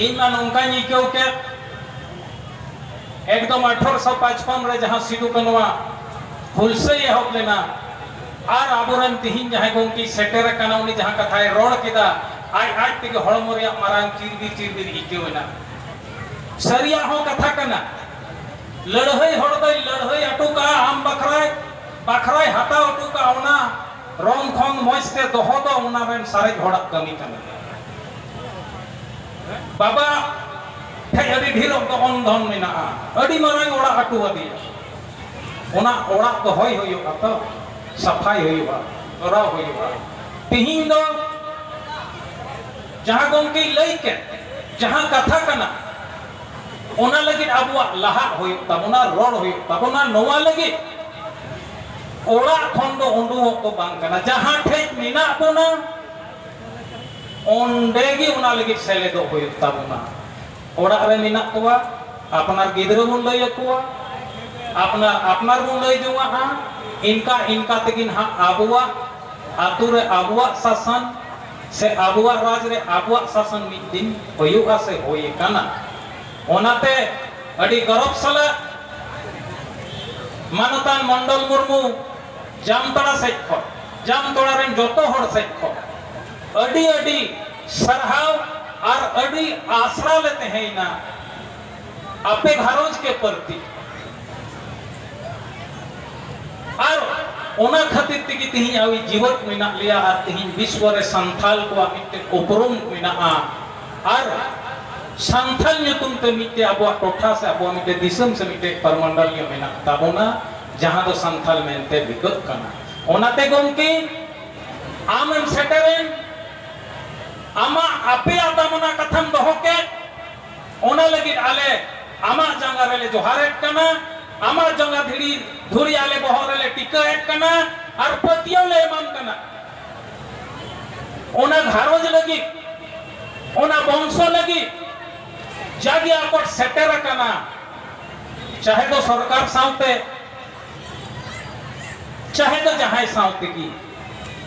इन मा नौकानी क्यों के एकदम 1855 रे जहां सिदु कनुआ हुलसे एहब लेना और आबोरन तिहिन जहां गोंकी सेटेर कना उनी जहां कथाय रोड केदा आज तेगे हड़मो रे मारांग चिरबिर इकेवना सरिया हो कथा कना लड़हई हड़दई लड़हई अटुका आम बखराय हता अटुका ओना रंग खंग मजते दोहो दो ओना रेन सारे हड़ा कमी कना बाबा ठे अभी ढेर ऑन धन मेना अड़ी मारांग ओड़ा अटु अदिया ओना ओड़ा तो होय होयो तो सफाई होयो तोरा होयो तिहिन दो जहां गोंकी लई के जहां कथा कना ओना लगी अबुआ लहा होयो तबोना रोड होयो तबोना नोवा लगी ओड़ा खन दो उंडू को बांग कना जहां ठे मेना बोना ओंडेगी ओना लगी सेले दो होयो तबोना ओड़ा रे मेना कोवा अपनार गिदरा बुन लई कोवा अपनार बुन लई जोवा हा इनका तगिन हा अबुआ आतु रे अबुआ शासन से अबुआ राज रे अबुआ शासन मिद दिन होयुआ से होये कना ओनाते अड़ी गौरव साला मानतान मंडल मुर्मू जामतड़ा सेखो जामतड़ा रेन जोतो हड़ सेखो अड़ी अड़ी सरहाव और अड़ी आसरा लेते हैं ना आपे घरोज के प्रति और ओना खातिर तिगी तिहिन आवी जीवत मेना लिया और तिहिन विश्व रे संथाल को मिटे उपरुम मेना और संथाल ᱧᱩᱛᱩᱢ ते मिटे अबुआ टोठा से अबुआ मिटे दिसम से मिटे परमंडल यो मेना ताबोना जहां दो संथाल मेनते विगत कना ओनाते गोमकी आम एम सेटरेन आमा आपे आतामना कथम दोहो के ओना लगी आले आमा जंगा रेले जोहारेट कना आमा जंगा धुरी आले बहरेले टिका एक कना और पतियों ले एमाम कना ओना घरोज लगी ओना वंश लगी जागी आकोट सेटेर कना चाहे तो सरकार साउते चाहे तो जहां साउते की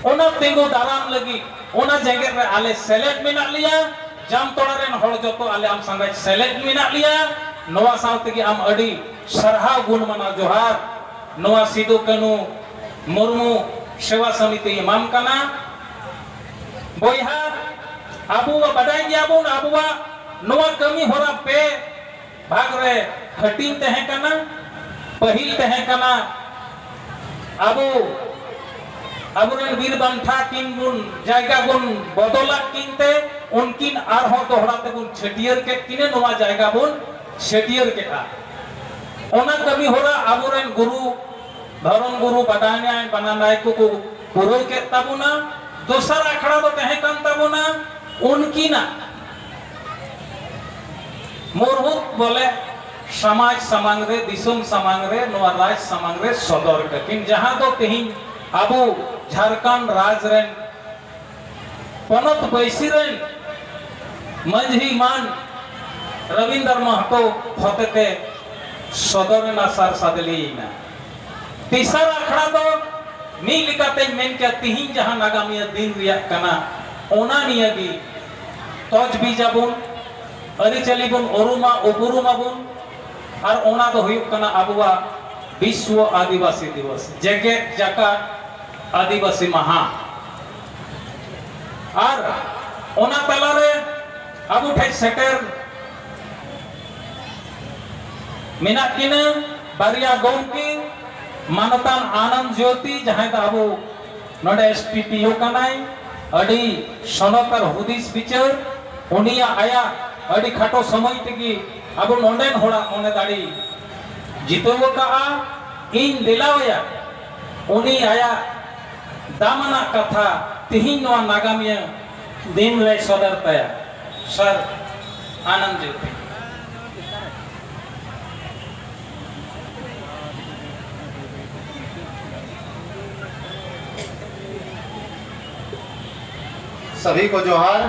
ओना तेगो दाराम लगी ओना जगह रे आले सेलेक्ट मेना लिया जाम तोड़ा रेन हड़ जोतो आले आम संगे सेलेक्ट मेना लिया नोआ साउते की आम अड़ी सरहा गुण मना जोहार नोआ सिदु कनु मुर्मू सेवा समिति इमाम कना बोयहा अबुआ बदाई जाबुन अबुआ नोआ कमी होरा पे भाग रे हटिंग तहे कना पहिल तहे कना अबुरेन वीर बंठा किन गुन जायगा गुन बदला किनते उनकिन आर हो दोहरा ते गुन छटियर के किने नोआ जायगा बुन छटियर के आ ओना कमी होरा अबुरेन गुरु धर्म गुरु बदाने बनानाय को पुरो के तबुना दोसर अखड़ा तो तहे कन तबुना उनकी ना मुरहुत बोले समाज समांग रे दिसुम समांग रे नोआ राज समांग रे सदर के किन जहां दो तिहिन अबु झारखंड राज रेन पनत बैसी रेन मंझी मान रविंद्र महतो होते सदर ना सार सादली ना तीसरा अखड़ा दो नी लिकाते मेन के तिहिन जहां नागामिया दिन रिया कना ओना नियगी तोज बीजाबुन अरिचली बुन ओरुमा उपुरुमा बुन और ओना दो हुयुक कना अबुआ विश्व आदिवासी दिवस जगत जाकात आदिवासी महा और ओना तलारे अबु ठे सेटर मिना किन बारिया गोमकी मानतान आनंद ज्योति जहां दा अबु नोडे एसपीपीओ कनाई अडी सनकर हुदिस बिचार उनिया आया अडी खाटो समय तगी अबु नोंडेन होड़ा मोने दाड़ी जितोगो का इन दिलावया उनी आया दामना कथा तिहिन नोआ नागामिया दिन ले सदर तया सर आनंद ज्योति सभी को जोहार।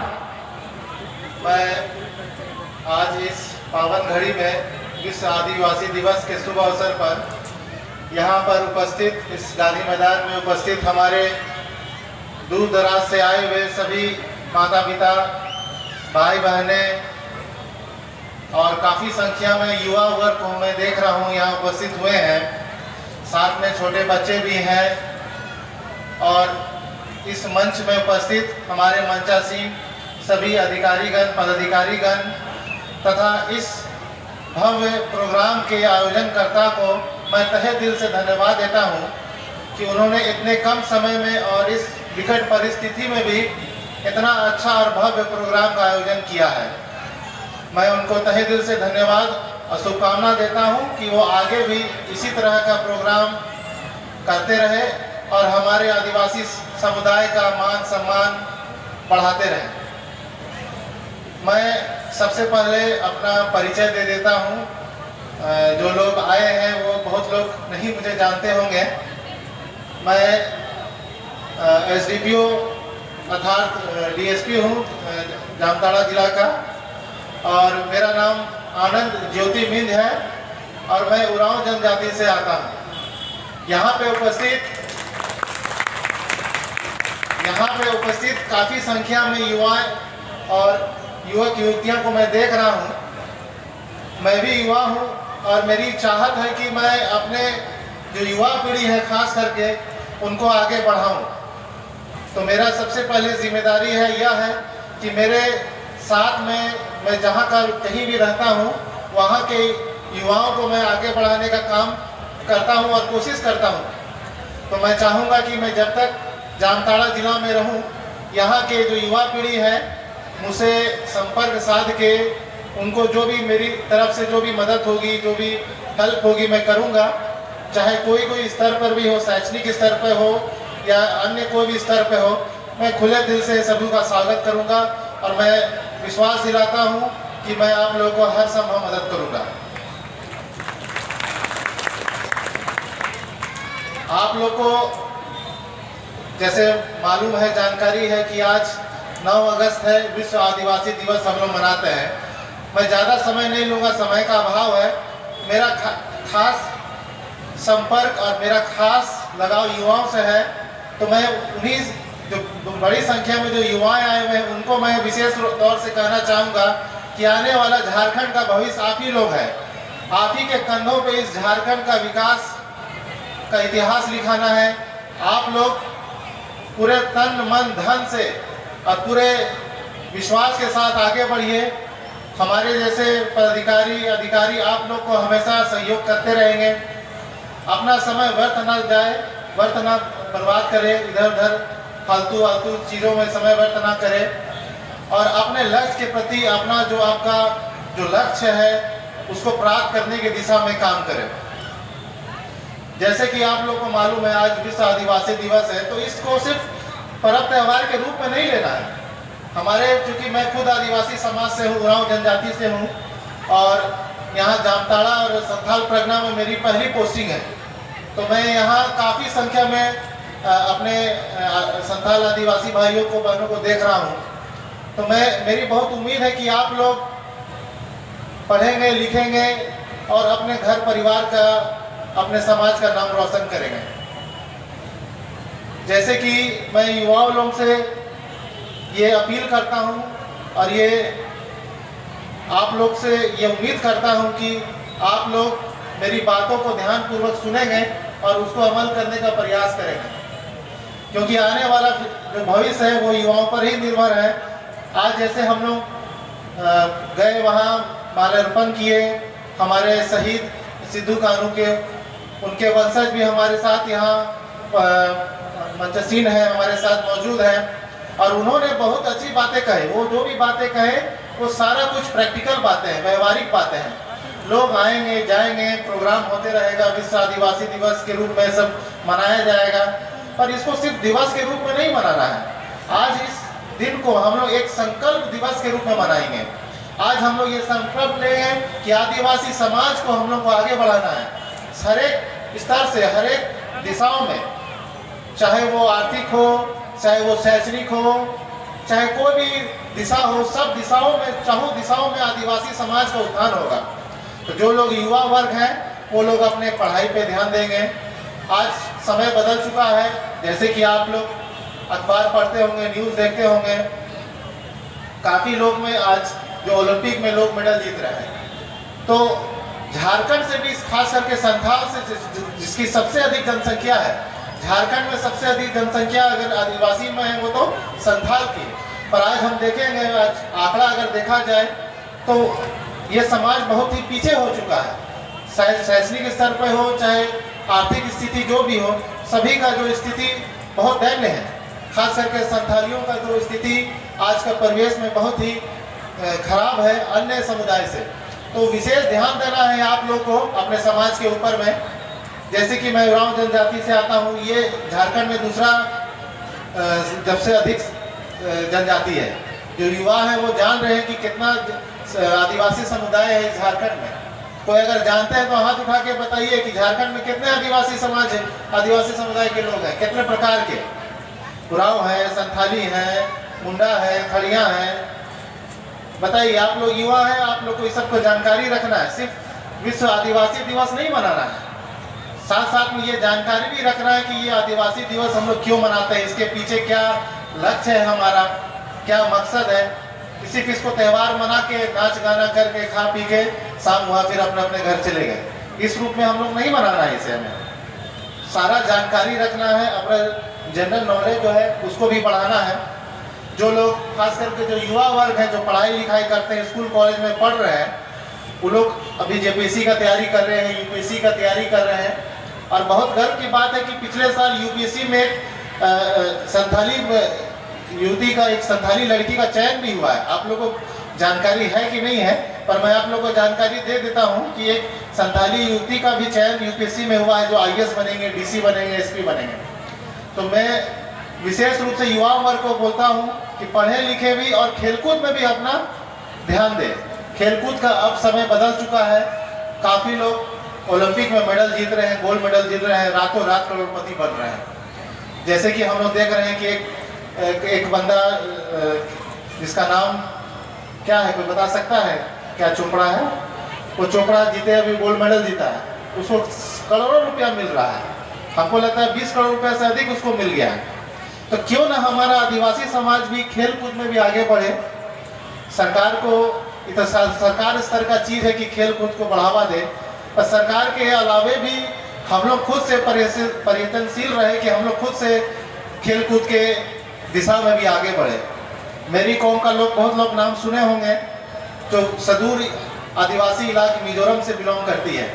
मैं आज इस पावन घड़ी में विश्व आदिवासी दिवस के शुभ अवसर पर यहाँ पर उपस्थित इस गांधी मैदान में उपस्थित हमारे दूर दराज से आए हुए सभी माता पिता भाई बहनें और काफ़ी संख्या में युवा वर्ग को मैं देख रहा हूँ यहाँ उपस्थित हुए हैं। साथ में छोटे बच्चे भी हैं और इस मंच में उपस्थित हमारे मंचासीन सभी अधिकारीगण, पदाधिकारीगण तथा इस भव्य प्रोग्राम के आयोजनकर्ता को मैं तहे दिल से धन्यवाद देता हूँ कि उन्होंने इतने कम समय में और इस विकट परिस्थिति में भी इतना अच्छा और भव्य प्रोग्राम का आयोजन किया है। मैं उनको तहे दिल से धन्यवाद और शुभकामना देता हूँ कि वो आगे भी इसी तरह का प्रोग्राम करते रहे और हमारे आदिवासी समुदाय का मान सम्मान बढ़ाते रहें। मैं सबसे पहले अपना परिचय दे देता हूँ। जो लोग आए हैं वो बहुत लोग नहीं मुझे जानते होंगे। मैं एसडीपीओ अर्थात डीएसपी हूँ जामताड़ा जिला का और मेरा नाम आनंद ज्योति मिंज है और मैं उरांव जनजाति से आता हूँ। यहाँ पे उपस्थित काफ़ी संख्या में युवाएं और युवक युवतियों को मैं देख रहा हूँ। मैं भी युवा हूँ और मेरी चाहत है कि मैं अपने जो युवा पीढ़ी है खास करके उनको आगे बढ़ाऊँ। तो मेरा सबसे पहले जिम्मेदारी है यह है कि मेरे साथ में मैं जहाँ का कहीं भी रहता हूँ वहाँ के युवाओं को मैं आगे बढ़ाने का काम करता हूँ और कोशिश करता हूँ। तो मैं चाहूँगा कि मैं जब तक जामताड़ा जिला में रहूँ यहाँ के जो युवा पीढ़ी है मुझसे संपर्क साध के उनको जो भी मेरी तरफ से जो भी मदद होगी, जो भी हेल्प होगी मैं करूँगा। चाहे कोई स्तर पर भी हो, शैक्षणिक स्तर पर हो या अन्य कोई भी स्तर पर हो, मैं खुले दिल से सभी का स्वागत करूँगा और मैं विश्वास दिलाता हूँ कि मैं आप लोगों को हर संभव मदद करूँगा। आप लोग को जैसे मालूम है, जानकारी है कि आज 9 अगस्त है, विश्व आदिवासी दिवस हम लोग मनाते हैं। मैं ज़्यादा समय नहीं लूँगा, समय का अभाव है। मेरा खास संपर्क और मेरा खास लगाव युवाओं से है, तो मैं उन्हीं जो बड़ी संख्या में जो युवाएं आए हुए हैं उनको मैं विशेष तौर से कहना चाहूँगा कि आने वाला झारखंड का भविष्य आप ही लोग हैं। आप ही के कंधों पे इस झारखंड का विकास का इतिहास लिखाना है। आप लोग पूरे तन मन धन से और पूरे विश्वास के साथ आगे बढ़िए। हमारे जैसे पदाधिकारी अधिकारी आप लोग को हमेशा सहयोग करते रहेंगे। अपना समय व्यर्थ न जाए, व्यर्थ न बर्बाद करें, इधर उधर फालतू चीज़ों में समय व्यर्थ ना करें और अपने लक्ष्य के प्रति अपना जो आपका जो लक्ष्य है उसको प्राप्त करने की दिशा में काम करें। जैसे कि आप लोग को मालूम है आज विश्व आदिवासी दिवस है, तो इसको सिर्फ पर्व त्यौहार के रूप में नहीं लेना है। हमारे चूँकि मैं खुद आदिवासी समाज से हूँ, उरांव जनजाति से हूँ और यहाँ जामताड़ा और संथाल प्रगना में मेरी पहली पोस्टिंग है, तो मैं यहाँ काफ़ी संख्या में अपने संथाल आदिवासी भाइयों को बहनों को देख रहा हूँ। तो मेरी बहुत उम्मीद है कि आप लोग पढ़ेंगे, लिखेंगे और अपने घर परिवार का, अपने समाज का नाम रोशन करेंगे। जैसे कि मैं युवाओं लोगों से ये अपील करता हूँ और ये आप लोग से ये उम्मीद करता हूँ कि आप लोग मेरी बातों को ध्यानपूर्वक सुनेंगे और उसको अमल करने का प्रयास करेंगे, क्योंकि आने वाला जो भविष्य है वो युवाओं पर ही निर्भर है। आज जैसे हम लोग गए वहाँ माल्यार्पण किए, हमारे शहीद सिद्धू कानू के उनके वंशज भी हमारे साथ यहाँ मंचसीन है, हमारे साथ मौजूद है और उन्होंने बहुत अच्छी बातें कही। वो जो भी बातें कहे वो सारा कुछ प्रैक्टिकल बातें हैं, व्यवहारिक बातें हैं। लोग आएंगे जाएंगे, प्रोग्राम होते रहेगा, विश्व आदिवासी दिवस के रूप में सब मनाया जाएगा, पर इसको सिर्फ दिवस के रूप में नहीं मनाना है। आज इस दिन को हम लोग एक संकल्प दिवस के रूप में मनाएंगे। आज हम लोग ये संकल्प लेंगे कि आदिवासी समाज को हम लोग को आगे बढ़ाना है, हर एक स्तर से, हर एक दिशाओं में, चाहे वो आर्थिक हो, चाहे वो शैक्षणिक हो, चाहे कोई भी दिशा हो, सब दिशाओं में, चाहो दिशाओं में आदिवासी समाज का उत्थान होगा। तो जो लोग युवा वर्ग हैं वो लोग अपने पढ़ाई पे ध्यान देंगे। आज समय बदल चुका है, जैसे कि आप लोग अखबार पढ़ते होंगे, न्यूज़ देखते होंगे, काफ़ी लोग में आज जो ओलंपिक में लोग मेडल जीत रहे हैं, तो झारखंड से भी खास करके संथाल से जिसकी सबसे अधिक जनसंख्या है, झारखंड में सबसे अधिक जनसंख्या अगर आदिवासी में है वो तो संथाल की है। पर आज हम देखेंगे, आज आंकड़ा अगर देखा जाए तो ये समाज बहुत ही पीछे हो चुका है, शैक्षणिक स्तर पर हो चाहे आर्थिक स्थिति जो भी हो, सभी का जो स्थिति बहुत दयनीय है। खास करके संथालियों का जो स्थिति आज का परिवेश में बहुत ही खराब है अन्य समुदाय से। तो विशेष ध्यान देना है आप लोग को अपने समाज के ऊपर में। जैसे कि मैं उरांव जनजाति से आता हूँ, ये झारखंड में दूसरा जब से अधिक जनजाति है। जो युवा है वो जान रहे हैं कि कितना आदिवासी समुदाय है इस झारखंड में। कोई अगर जानते हैं तो हाथ उठा के बताइए कि झारखंड में कितने आदिवासी समाज है, आदिवासी समुदाय के लोग हैं, कितने प्रकार के। उरांव है, संथाली है, मुंडा है, खड़िया है। बताइए, आप लोग युवा हैं, आप लोग को इस सबको जानकारी रखना है। सिर्फ विश्व आदिवासी दिवस नहीं मनाना है, साथ साथ में ये जानकारी भी रखना है कि ये आदिवासी दिवस हम लोग क्यों मनाते हैं, इसके पीछे क्या लक्ष्य है हमारा, क्या मकसद है। किसी किस को त्यौहार मना के नाच गाना करके खा पी के शाम हुआ फिर अपने अपने घर चले गए, इस रूप में हम लोग नहीं मनाना है। इसे हमें सारा जानकारी रखना है, अपना जनरल नॉलेज जो है उसको भी बढ़ाना है। जो लोग खास करके जो युवा वर्ग है, जो पढ़ाई लिखाई करते हैं, स्कूल कॉलेज में पढ़ रहे हैं, वो लोग अभी जेपीएससी का तैयारी कर रहे हैं, यूपीएससी का तैयारी कर रहे हैं। और बहुत गर्व की बात है कि पिछले साल यूपीएससी में संथाली युवती का, एक संथाली लड़की का चयन भी हुआ है। आप लोगों को जानकारी है कि नहीं है, पर मैं आप लोगों को जानकारी दे देता हूं कि एक संथाली युवती का भी चयन यूपीएससी में हुआ है, जो आईएएस बनेंगे, डीसी बनेंगे, एसपी बनेंगे। तो मैं विशेष रूप से युवा वर्ग को बोलता हूं कि पढ़े लिखे भी और खेलकूद में भी अपना ध्यान दें। खेलकूद का अब समय बदल चुका है, काफ़ी लोग ओलंपिक में मेडल जीत रहे हैं, गोल्ड मेडल जीत रहे हैं, रातों रात करोड़पति बन रहे हैं। जैसे कि हम लोग देख रहे हैं कि एक बंदा जिसका नाम क्या है, कोई बता सकता है क्या? चोपड़ा है, वो चोपड़ा जीते, अभी गोल्ड मेडल जीता है, उसको करोड़ों रुपया मिल रहा है। हमको लगता है 20 करोड़ रुपया से अधिक उसको मिल गया है। तो क्यों ना हमारा आदिवासी समाज भी खेल कूद में भी आगे बढ़े। सरकार को तो सरकार स्तर का चीज़ है कि खेल कूद को बढ़ावा दे, पर सरकार के अलावे भी हम लोग खुद से प्रयत्नशील रहे कि हम लोग खुद से खेल कूद के दिशा में भी आगे बढ़े। मेरी कौम का लोग, बहुत लोग नाम सुने होंगे, जो सुदूर आदिवासी इलाके मिजोरम से बिलोंग करती है,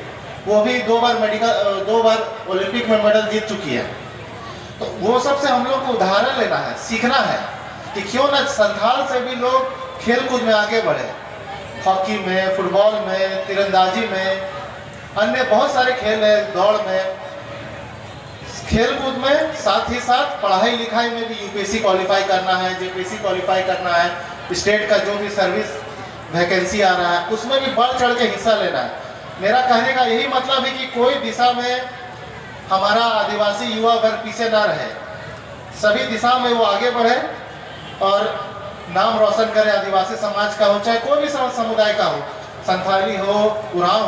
वो भी 2 बार ओलंपिक में मेडल जीत चुकी है। तो वो सब से हम लोग को उदाहरण लेना है, सीखना है कि क्यों ना संथाल से भी लोग खेल कूद में आगे बढ़े। हॉकी में, फुटबॉल में, तीरंदाजी में, अन्य बहुत सारे खेल है, दौड़ में, खेल कूद में, साथ ही साथ पढ़ाई लिखाई में भी यूपीएससी क्वालिफाई करना है, जेपीएससी क्वालिफाई करना है, स्टेट का जो भी सर्विस वैकेंसी आ रहा है उसमें भी बढ़ चढ़ के हिस्सा लेना है। मेरा कहने का यही मतलब है कि कोई दिशा में हमारा आदिवासी युवा वर्ग पीछे ना रहे, सभी दिशा में वो आगे बढ़े और नाम रोशन करे। आदिवासी समाज का हो चाहे कोई भी समुदाय का हो, संथाली हो, उरांव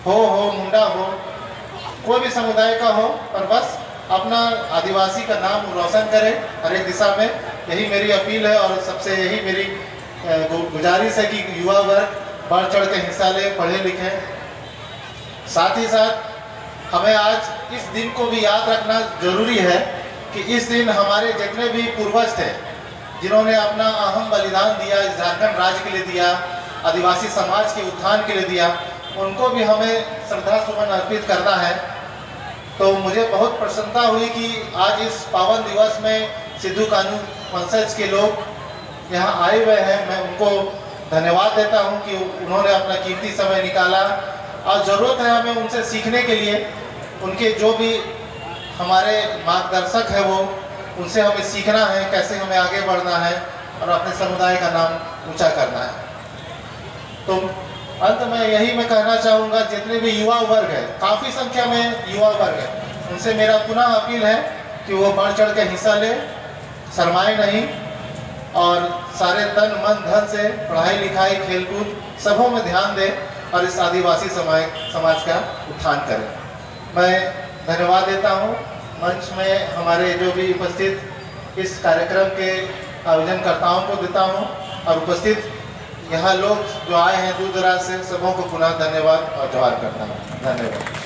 हो, मुंडा हो, कोई भी समुदाय का हो, पर बस अपना आदिवासी का नाम रोशन करे हर एक दिशा में। यही मेरी अपील है और सबसे यही मेरी गुजारिश है कि युवा वर्ग बढ़ चढ़ के हिस्सा ले, पढ़े लिखे। साथ ही साथ हमें आज इस दिन को भी याद रखना जरूरी है कि इस दिन हमारे जितने भी पूर्वज थे, जिन्होंने अपना अहम बलिदान दिया, इस झारखंड राज्य के लिए दिया, आदिवासी समाज के उत्थान के लिए दिया, उनको भी हमें श्रद्धा सुमन अर्पित करना है। तो मुझे बहुत प्रसन्नता हुई कि आज इस पावन दिवस में सिद्धू कान्हू वंशज के लोग यहाँ आए हुए हैं। मैं उनको धन्यवाद देता हूँ कि उन्होंने अपना कीमती समय निकाला और ज़रूरत है हमें उनसे सीखने के लिए। उनके जो भी हमारे मार्गदर्शक है वो, उनसे हमें सीखना है कैसे हमें आगे बढ़ना है और अपने समुदाय का नाम ऊंचा करना है। तो अंत में यही मैं कहना चाहूँगा, जितने भी युवा वर्ग है, काफ़ी संख्या में युवा वर्ग है, उनसे मेरा पुनः अपील है कि वो बढ़ चढ़ के हिस्सा ले, शर्माए नहीं और सारे तन मन धन से पढ़ाई लिखाई खेलकूद सबों में ध्यान दें और इस आदिवासी समाज का उत्थान करें। मैं धन्यवाद देता हूँ मंच में हमारे जो भी उपस्थित इस कार्यक्रम के आयोजनकर्ताओं को देता हूँ और उपस्थित यहाँ लोग जो आए हैं दूर दराज से, सबों को पुनः धन्यवाद और जोहार करता हूँ। धन्यवाद।